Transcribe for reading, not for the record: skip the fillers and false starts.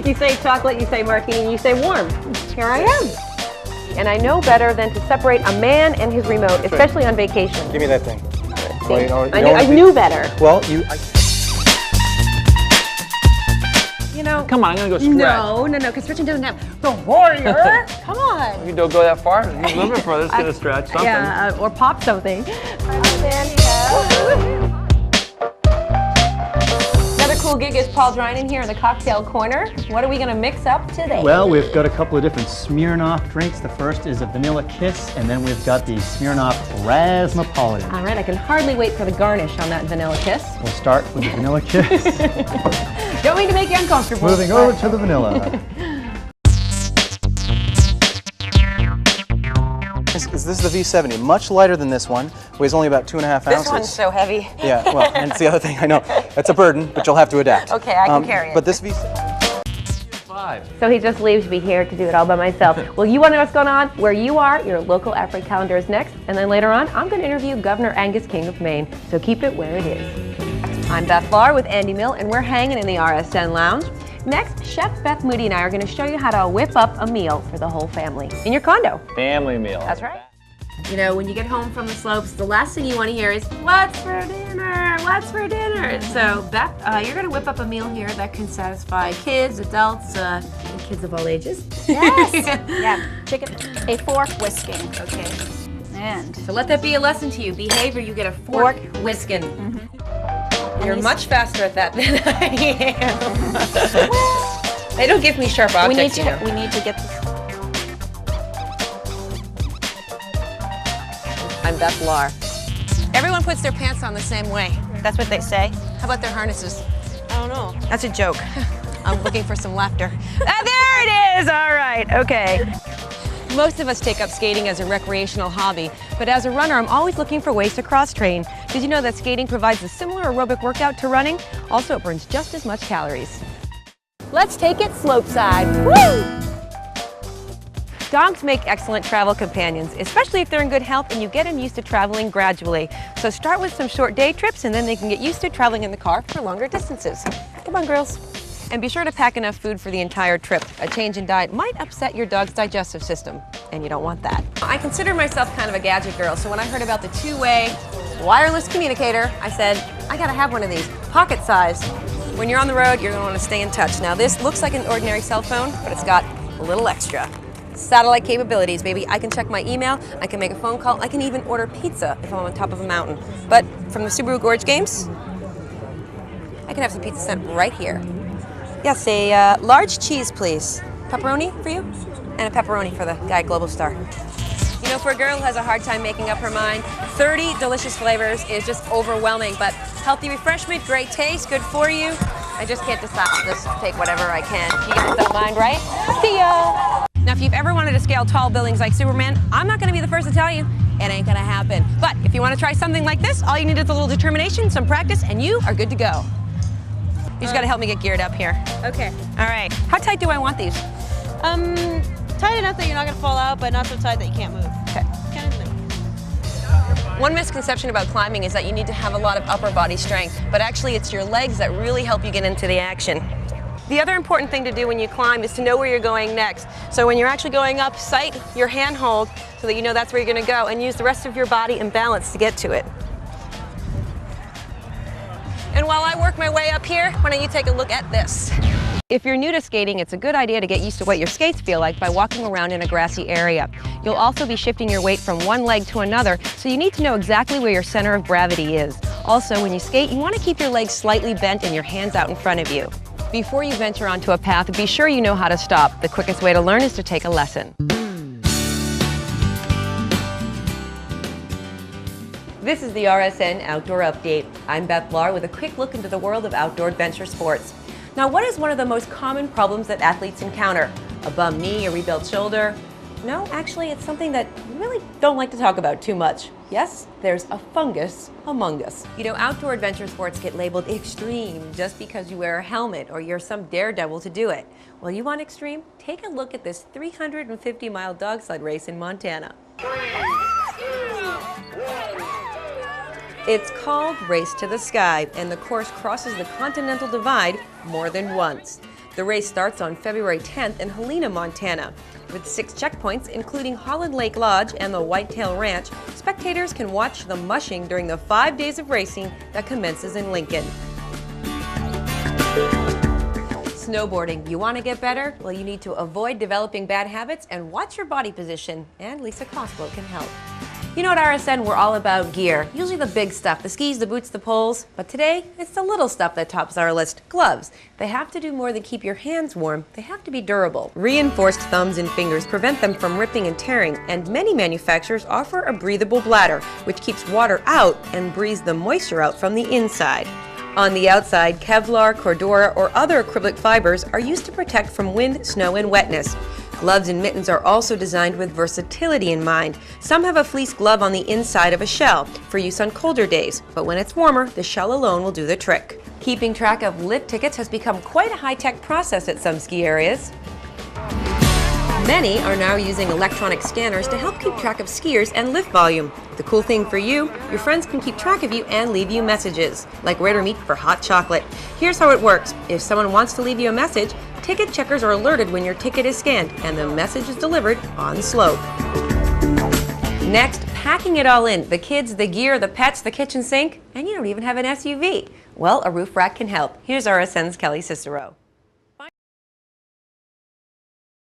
You say chocolate, you say martini, you say warm. Here I am. And I know better than to separate a man and his remote, especially on vacation. Give me that thing. Well, I knew better. Well, You know, come on, I'm gonna go stretch. No, because stretching doesn't have the warrior. Come on. You don't go that far. You're living for this. Gonna stretch something. Yeah, or pop something. Another cool gig is Paul Drinan here in the cocktail corner. What are we gonna mix up today? Well, we've got a couple of different Smirnoff drinks. The first is a Vanilla Kiss, and then we've got the Smirnoff Razzmopolitan. All right, I can hardly wait for the garnish on that Vanilla Kiss. We'll start with the Vanilla Kiss. Don't mean to make you uncomfortable. Moving over to the vanilla. This is the V70, much lighter than this one. Weighs only about 2.5 ounces. This one's so heavy. Yeah, well, and it's the other thing, I know. It's a burden, but you'll have to adapt. Okay, I can carry it. But this V70... So he just leaves me here to do it all by myself. Well, you want to know what's going on? Where you are, your local Africa calendar is next. And then later on, I'm going to interview Governor Angus King of Maine. So keep it where it is. I'm Beth Lahr with Andy Mill, and we're hanging in the RSN Lounge. Next, Chef Beth Moody and I are going to show you how to whip up a meal for the whole family in your condo. Family meal. That's right. You know, when you get home from the slopes, the last thing you want to hear is, "What's for dinner? What's for dinner?" So, Beth, you're going to whip up a meal here that can satisfy kids, adults, and kids of all ages. Yes. Yeah. Chicken, a fork whisking. Okay. And So let that be a lesson to you. Behavior, you get a fork whisking. Mm-hmm. You're much faster at that than I am. They don't give me sharp objects, you know. we need to get this. I'm Beth Lahr. Everyone puts their pants on the same way. That's what they say. How about their harnesses? I don't know. That's a joke. I'm looking for some laughter. There it is! All right, okay. Most of us take up skating as a recreational hobby, but as a runner, I'm always looking for ways to cross-train. Did you know that skating provides a similar aerobic workout to running? Also, it burns just as much calories. Let's take it slopeside. Woo! Dogs make excellent travel companions, especially if they're in good health and you get them used to traveling gradually. So start with some short day trips and then they can get used to traveling in the car for longer distances. Come on, girls. And be sure to pack enough food for the entire trip. A change in diet might upset your dog's digestive system, and you don't want that. I consider myself kind of a gadget girl, so when I heard about the two-way wireless communicator, I said, I gotta have one of these, pocket size. When you're on the road, you're gonna wanna stay in touch. Now this looks like an ordinary cell phone, but it's got a little extra. Satellite capabilities, baby. I can check my email, I can make a phone call, I can even order pizza if I'm on top of a mountain. But from the Subaru Gorge Games, I can have some pizza sent right here. Yes, a large cheese, please. Pepperoni for you, and a pepperoni for the guy at Global Star. You know, for a girl who has a hard time making up her mind, 30 delicious flavors is just overwhelming, but healthy refreshment, great taste, good for you. I just can't decide. I'll just take whatever I can. You guys don't mind, right? See ya! Now, if you've ever wanted to scale tall buildings like Superman, I'm not gonna be the first to tell you, it ain't gonna happen. But if you wanna try something like this, all you need is a little determination, some practice, and you are good to go. You just gotta help me get geared up here. Okay. All right, how tight do I want these? Tight enough that you're not gonna fall out, but not so tight that you can't move. Okay. Kind of thing. One misconception about climbing is that you need to have a lot of upper body strength, but actually it's your legs that really help you get into the action. The other important thing to do when you climb is to know where you're going next. So when you're actually going up, sight your handhold so that you know that's where you're gonna go, and use the rest of your body and balance to get to it. And while I work my way up here, why don't you take a look at this? If you're new to skating, it's a good idea to get used to what your skates feel like by walking around in a grassy area. You'll also be shifting your weight from one leg to another, so you need to know exactly where your center of gravity is. Also, when you skate, you want to keep your legs slightly bent and your hands out in front of you. Before you venture onto a path, be sure you know how to stop. The quickest way to learn is to take a lesson. This is the RSN Outdoor Update. I'm Beth Lahr with a quick look into the world of outdoor adventure sports. Now, what is one of the most common problems that athletes encounter? A bum knee, a rebuilt shoulder? No, actually, it's something that we really don't like to talk about too much. Yes, there's a fungus among us. You know, outdoor adventure sports get labeled extreme just because you wear a helmet or you're some daredevil to do it. Well, you want extreme? Take a look at this 350-mile dog sled race in Montana. 3, 2, 1. It's called Race to the Sky, and the course crosses the Continental Divide more than once. The race starts on February 10th in Helena, Montana. With 6 checkpoints, including Holland Lake Lodge and the Whitetail Ranch, spectators can watch the mushing during the 5 days of racing that commences in Lincoln. Snowboarding. You want to get better? Well, you need to avoid developing bad habits and watch your body position. And Lisa Coslow can help. You know, at RSN, we're all about gear. Usually the big stuff, the skis, the boots, the poles. But today, it's the little stuff that tops our list. Gloves. They have to do more than keep your hands warm. They have to be durable. Reinforced thumbs and fingers prevent them from ripping and tearing. And many manufacturers offer a breathable bladder, which keeps water out and breathes the moisture out from the inside. On the outside, Kevlar, Cordura, or other acrylic fibers are used to protect from wind, snow, and wetness. Gloves and mittens are also designed with versatility in mind. Some have a fleece glove on the inside of a shell for use on colder days, but when it's warmer, the shell alone will do the trick. Keeping track of lift tickets has become quite a high-tech process at some ski areas. Many are now using electronic scanners to help keep track of skiers and lift volume. The cool thing for you, your friends can keep track of you and leave you messages, like where to meet for hot chocolate. Here's how it works. If someone wants to leave you a message, ticket checkers are alerted when your ticket is scanned, and the message is delivered on slope. Next, packing it all in. The kids, the gear, the pets, the kitchen sink, and you don't even have an SUV. Well, a roof rack can help. Here's RSN's Kelly Cicero.